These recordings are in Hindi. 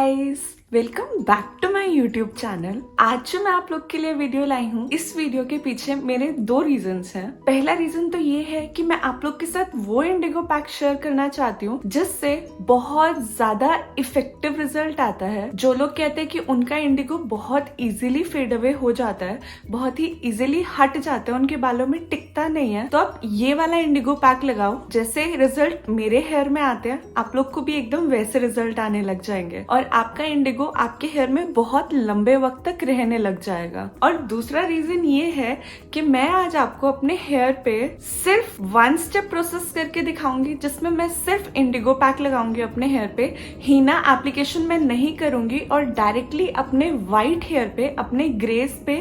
Guys, welcome back to my YouTube channel. आज जो मैं आप लोग के लिए वीडियो लाई हूँ, इस वीडियो के पीछे मेरे दो रीजंस हैं। पहला रीजन तो ये है कि मैं आप लोग के साथ वो इंडिगो पैक शेयर करना चाहती हूँ जिससे बहुत ज्यादा इफेक्टिव रिजल्ट आता है। जो लोग कहते हैं कि उनका इंडिगो बहुत इजीली फेड अवे हो जाता है, बहुत ही इजीली हट जाता है, उनके बालों में टिकता नहीं है, तो आप ये वाला इंडिगो पैक लगाओ। जैसे रिजल्ट मेरे हेयर में आते हैं, आप लोग को भी एकदम वैसे रिजल्ट आने लग जाएंगे और आपका इंडिगो आपके हेयर में बहुत लंबे वक्त तक रहने लग जाएगा। और दूसरा रीजन ये है कि मैं आज आपको अपने हेयर पे सिर्फ वन स्टेप प्रोसेस करके दिखाऊंगी, जिसमें मैं सिर्फ इंडिगो पैक लगाऊंगी अपने हेयर पे। हीना एप्लीकेशन में नहीं करूंगी और डायरेक्टली अपने व्हाइट हेयर पे, अपने ग्रेस पे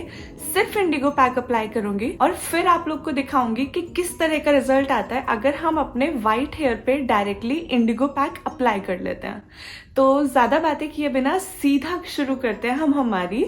सिर्फ इंडिगो पैक अप्लाई करूंगी और फिर आप लोग को दिखाऊंगी कि किस तरह का रिजल्ट आता है अगर हम अपने व्हाइट हेयर पे डायरेक्टली इंडिगो पैक अप्लाई कर लेते हैं। तो ज्यादा बातें किए बिना सीधा शुरू करते हैं हम हमारी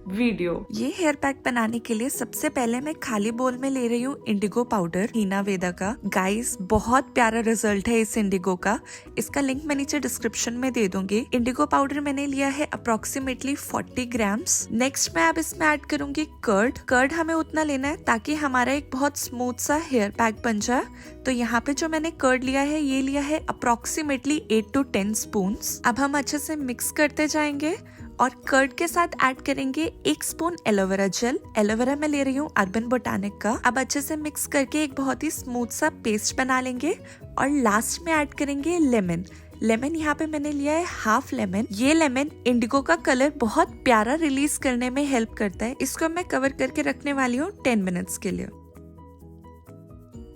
वीडियो। ये हेयर पैक बनाने के लिए सबसे पहले मैं खाली बोल में ले रही हूँ इंडिगो पाउडर हीना वेदा का। गाइस, बहुत प्यारा रिजल्ट है इस इंडिगो का। इसका लिंक मैं नीचे डिस्क्रिप्शन में दे दूंगी। इंडिगो पाउडर मैंने लिया है अप्रोक्सीमेटली 40 ग्राम्स। नेक्स्ट मैं अब इसमें ऐड करूंगी कर्ड हमें उतना लेना है ताकि हमारा एक बहुत स्मूथ सा हेयर पैक बन जाए। तो यहाँ पे जो मैंने कर्ड लिया है, ये लिया है अप्रोक्सीमेटली 8 to 10 स्पून्स। अब हम अच्छे से मिक्स करते जाएंगे और कर्ड के साथ ऐड करेंगे 1 स्पून एलोवेरा जेल। एलोवेरा मैं ले रही हूँ अर्बन बोटानिक का। अब अच्छे से मिक्स करके एक बहुत ही स्मूथ सा पेस्ट बना लेंगे और लास्ट में ऐड करेंगे लेमन यहाँ पे मैंने लिया है हाफ लेमन। ये लेमन इंडिगो का कलर बहुत प्यारा रिलीज करने में हेल्प करता है। इसको मैं कवर करके रखने वाली हूँ 10 मिनट्स के लिए।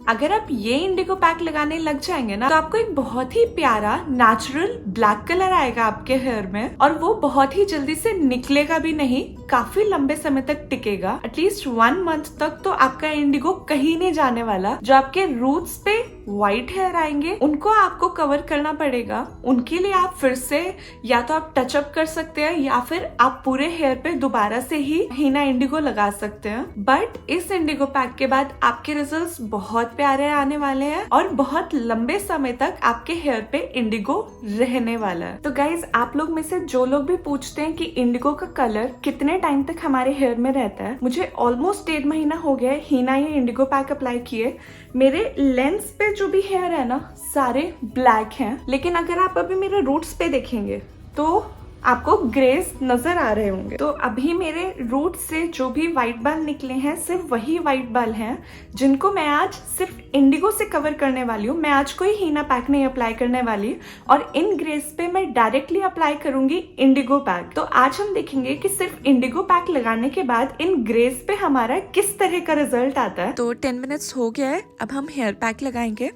अगर आप ये इंडिगो पैक लगाने लग जाएंगे ना, तो आपको एक बहुत ही प्यारा नेचुरल ब्लैक कलर आएगा आपके हेयर में और वो बहुत ही जल्दी से निकलेगा भी नहीं, काफी लंबे समय तक टिकेगा। एटलीस्ट 1 मंथ तक तो आपका इंडिगो कहीं नहीं जाने वाला। जो आपके रूट्स पे व्हाइट हेयर आएंगे उनको आपको कवर करना पड़ेगा। उनके लिए आप फिर से या तो आप टचअप कर सकते हैं या फिर आप पूरे हेयर पे दोबारा से ही हीना इंडिगो लगा सकते हैं। बट इस इंडिगो पैक के बाद आपके रिजल्ट्स बहुत प्यारे आने वाले हैं और बहुत लंबे समय तक आपके हेयर पे इंडिगो रहने वाला है। तो गाइज, आप लोग में से जो लोग भी पूछते हैं कि इंडिगो का कलर कितने टाइम तक हमारे हेयर में रहता है, मुझे ऑलमोस्ट 1.5 महीना हो गया है हीना ये इंडिगो पैक अप्लाई किए। मेरे लेंस पे जो भी हेयर है ना, सारे ब्लैक हैं, लेकिन अगर आप अभी मेरे रूट्स पे देखेंगे तो आपको ग्रेस नजर आ रहे होंगे। तो अभी मेरे रूट से जो भी व्हाइट बाल निकले हैं, सिर्फ वही व्हाइट बाल हैं जिनको मैं आज सिर्फ इंडिगो से कवर करने वाली हूँ। मैं आज कोई हीना पैक नहीं अप्लाई करने वाली और इन ग्रेस पे मैं डायरेक्टली अप्लाई करूंगी इंडिगो पैक। तो आज हम देखेंगे कि सिर्फ इंडिगो पैक लगाने के बाद इन ग्रेस पे हमारा किस तरह का रिजल्ट आता है। तो 10 मिनट्स हो गया है, अब हम हेयर पैक लगाएंगे।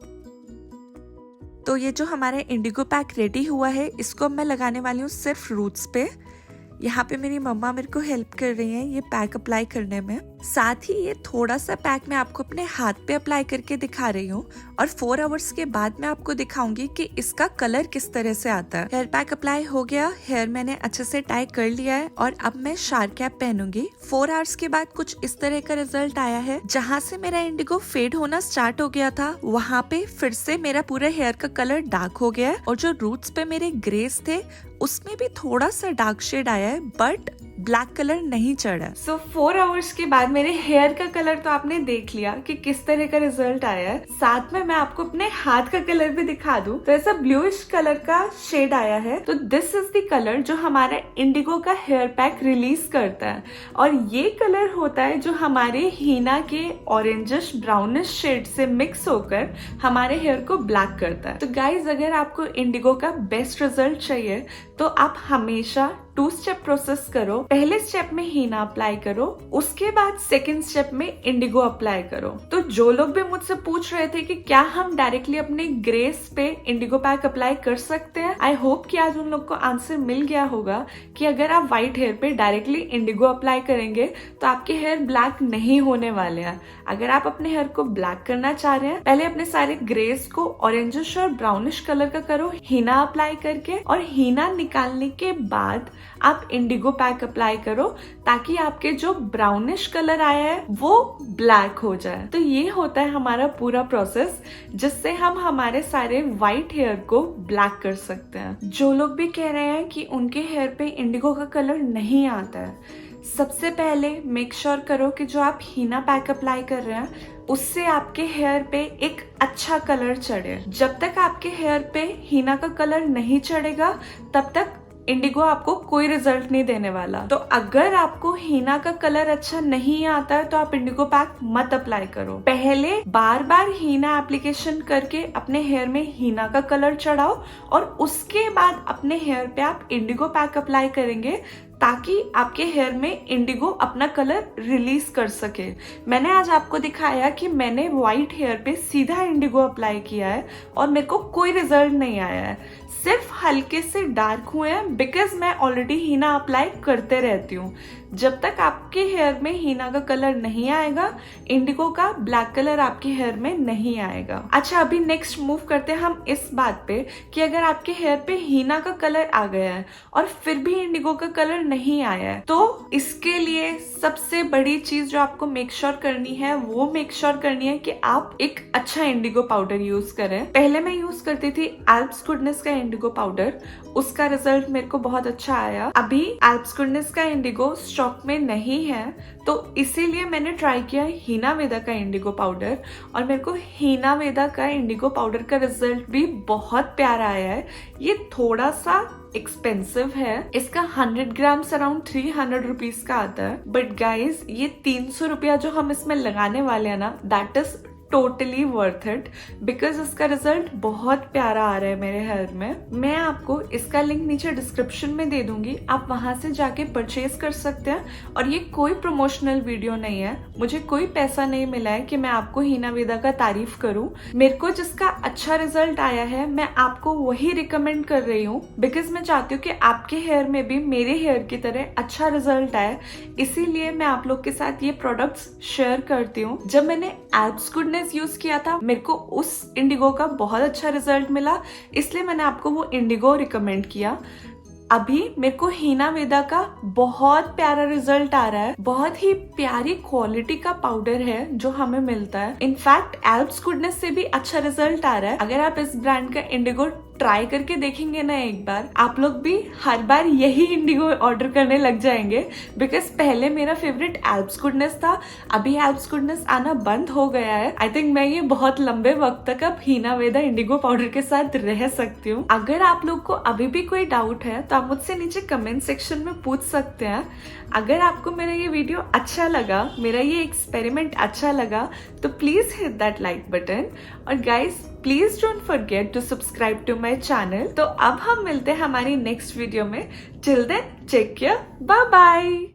तो ये जो हमारा इंडिगो पैक रेडी हुआ है, इसको मैं लगाने वाली हूँ सिर्फ रूट्स पे। यहाँ पे मेरी मम्मा मेरे को हेल्प कर रही हैं ये पैक अप्लाई करने में। साथ ही ये थोड़ा सा पैक मैं आपको अपने हाथ पे अप्लाई करके दिखा रही हूँ और 4 आवर्स के बाद मैं आपको दिखाऊंगी कि इसका कलर किस तरह से आता है। हेयर पैक अप्लाई हो गया, हेयर मैंने अच्छे से टाई कर लिया है और अब मैं शार कैप पहनूंगी। 4 आवर्स के बाद कुछ इस तरह का रिजल्ट आया है। जहाँ से मेरा इंडिगो फेड होना स्टार्ट हो गया था, वहाँ पे फिर से मेरा पूरा हेयर का कलर डार्क हो गया है और जो रूट्स पे मेरे ग्रेस थे उसमें भी थोड़ा सा डार्क शेड आया है, बट ब्लैक कलर नहीं चढ़ा। सो 4 आवर्स के बाद मेरे हेयर का कलर तो आपने देख लिया कि किस तरह का रिजल्ट आया है। साथ में मैं आपको अपने हाथ का कलर भी दिखा दूं तो ऐसा ब्लूइश कलर का शेड आया है। तो दिस इज द कलर जो हमारा इंडिगो का हेयर पैक रिलीज करता है और ये कलर होता है जो हमारे हीना के ऑरेंजिश ब्राउनिश शेड से मिक्स होकर हमारे हेयर को ब्लैक करता है। तो गाइज, अगर आपको इंडिगो का बेस्ट रिजल्ट चाहिए तो आप हमेशा 2 स्टेप प्रोसेस करो। पहले स्टेप में हीना अप्लाई करो, उसके बाद सेकंड स्टेप में इंडिगो अप्लाई करो। तो जो लोग भी मुझसे पूछ रहे थे कि क्या हम डायरेक्टली अपने ग्रेस पे इंडिगो पैक अप्लाई कर सकते हैं, आई होप कि आज उन लोग को आंसर मिल गया होगा कि अगर आप व्हाइट हेयर पे डायरेक्टली इंडिगो अप्लाई करेंगे तो आपके हेयर ब्लैक नहीं होने वाले हैं। अगर आप अपने हेयर को ब्लैक करना चाह रहे हैं, पहले अपने सारे ग्रेस को ऑरेंजिश और ब्राउनिश कलर का करो हीना अप्लाई करके, और हीना निकालने के बाद आप इंडिगो पैक अप्लाई करो ताकि आपके जो ब्राउनिश कलर आया है वो ब्लैक हो जाए। तो ये होता है हमारा पूरा प्रोसेस जिससे हम हमारे सारे व्हाइट हेयर को ब्लैक कर सकते हैं। जो लोग भी कह रहे हैं कि उनके हेयर पे इंडिगो का कलर नहीं आता है, सबसे पहले मेक श्योर करो कि जो आप हीना पैक अप्लाई कर रहे हैं उससे आपके हेयर पे एक अच्छा कलर चढ़े। जब तक आपके हेयर पे हीना का कलर नहीं चढ़ेगा तब तक इंडिगो आपको कोई रिजल्ट नहीं देने वाला। तो अगर आपको हीना का कलर अच्छा नहीं आता है तो आप इंडिगो पैक मत अप्लाई करो। पहले बार बार हीना एप्लीकेशन करके अपने हेयर में हीना का कलर चढ़ाओ और उसके बाद अपने हेयर पे आप इंडिगो पैक अप्लाई करेंगे ताकि आपके हेयर में इंडिगो अपना कलर रिलीज कर सके। मैंने आज आपको दिखाया कि मैंने व्हाइट हेयर पे सीधा इंडिगो अप्लाई किया है और मेरे को कोई रिजल्ट नहीं आया है, सिर्फ हल्के से डार्क हुए हैं बिकॉज मैं ऑलरेडी हीना अप्लाई करते रहती हूँ। जब तक आपके हेयर में हीना का कलर नहीं आएगा इंडिगो का ब्लैक कलर आपके हेयर में नहीं आएगा। अच्छा, अभी नेक्स्ट मूव करते हैं हम इस बात पे कि अगर आपके हेयर पे हीना का कलर आ गया है और फिर भी इंडिगो का कलर नहीं आया है तो इसके लिए सबसे बड़ी चीज जो आपको मेक श्योर करनी है वो मेक श्योर करनी है कि आप एक अच्छा इंडिगो पाउडर यूज करें। पहले मैं यूज करती थी एल्प्स गुडनेस का इंडिगो पाउडर, उसका रिजल्ट मेरे को बहुत अच्छा आया। अभी एल्प्स गुडनेस का इंडिगो स्टॉक में नहीं है तो इसीलिए मैंने ट्राई किया हीना वेदा का इंडिगो पाउडर और मेरे को हीना वेदा का इंडिगो पाउडर का रिजल्ट भी बहुत प्यारा आया है। ये थोड़ा सा एक्सपेंसिव है, इसका 100 ग्राम्स अराउंड 300 रुपीज का आता है, बट गाइज ये 300 रुपया जो हम इसमें लगाने वाले हैं ना that is totally worth it because इसका रिजल्ट बहुत प्यारा आ रहा है मेरे हेयर में। मैं आपको इसका लिंक नीचे डिस्क्रिप्शन में दे दूंगी, आप वहां से जाके परचेज कर सकते हैं। और ये कोई प्रमोशनल वीडियो नहीं है, मुझे कोई पैसा नहीं मिला है कि मैं आपको हीना वेदा का तारीफ करूं। मेरे को जिसका अच्छा रिजल्ट आया है मैं आपको वही रिकमेंड कर रही हूँ बिकॉज मैं चाहती हूँ कि आपके हेयर में भी मेरे हेयर की तरह अच्छा रिजल्ट आए, इसीलिए मैं आप लोग के साथ ये प्रोडक्ट्स शेयर करती हूँ। जब मैंने एल्प्स गुडनेस यूज किया था मेरे को उस इंडिगो का बहुत अच्छा रिजल्ट मिला, इसलिए मैंने आपको वो इंडिगो रिकमेंड किया। अभी मेरे को हीना वेदा का बहुत प्यारा रिजल्ट आ रहा है, बहुत ही प्यारी क्वालिटी का पाउडर है जो हमें मिलता है। इनफैक्ट एल्प्स गुडनेस से भी अच्छा रिजल्ट आ रहा है। अगर आप इस ब्रांड का इंडिगो ट्राई करके देखेंगे ना एक बार, आप लोग भी हर बार यही इंडिगो ऑर्डर करने लग जाएंगे बिकॉज पहले मेरा फेवरेट एल्प्स गुडनेस था, अभी एल्प्स गुडनेस आना बंद हो गया है। आई थिंक मैं ये बहुत लंबे वक्त तक अब हीना वेदा इंडिगो पाउडर के साथ रह सकती हूँ। अगर आप लोग को अभी भी कोई डाउट है तो आप मुझसे नीचे कमेंट सेक्शन में पूछ सकते हैं। अगर आपको मेरा ये वीडियो अच्छा लगा, मेरा ये एक्सपेरिमेंट अच्छा लगा तो please hit that like button और guys please don't forget to subscribe to my channel. तो अब हम मिलते हैं हमारी नेक्स्ट वीडियो में। Till then take care, bye bye.